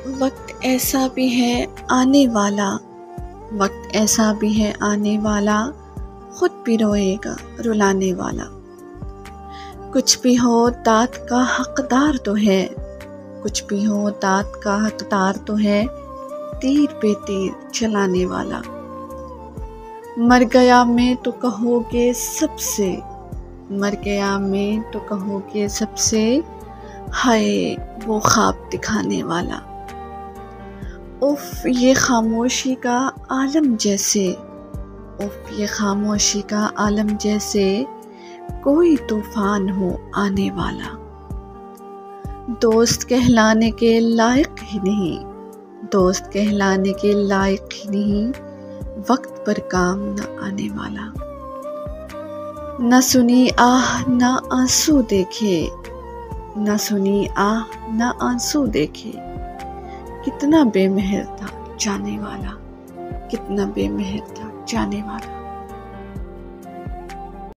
وقت ایسا بھی ہے آنے والا، وقت ایسا بھی ہے آنے والا، خود بھی روئے گا رلانے والا۔ کچھ بھی ہو داد کا حقدار تو ہے، کچھ بھی ہو داد کا حقدار تو ہے، تیر پہ تیر چلانے والا۔ مر گیا میں تو کہو گے سب سے، مر گیا میں تو کہو گے سب سے، ہائے وہ خواب دکھانے والا۔ اف یہ خاموشی کا عالم جیسے، اف یہ خاموشی کا عالم جیسے، کوئی طوفان ہو آنے والا۔ دوست کہلانے کے لائق ہی نہیں، دوست کہلانے کے لائق ہی نہیں، وقت پر کام نہ آنے والا۔ نہ سنی آہ نہ آنسو دیکھے، نہ سنی آہ نہ آنسو دیکھے، کتنا بے مہر تھا جانے والا، کتنا بے مہر تھا جانے والا۔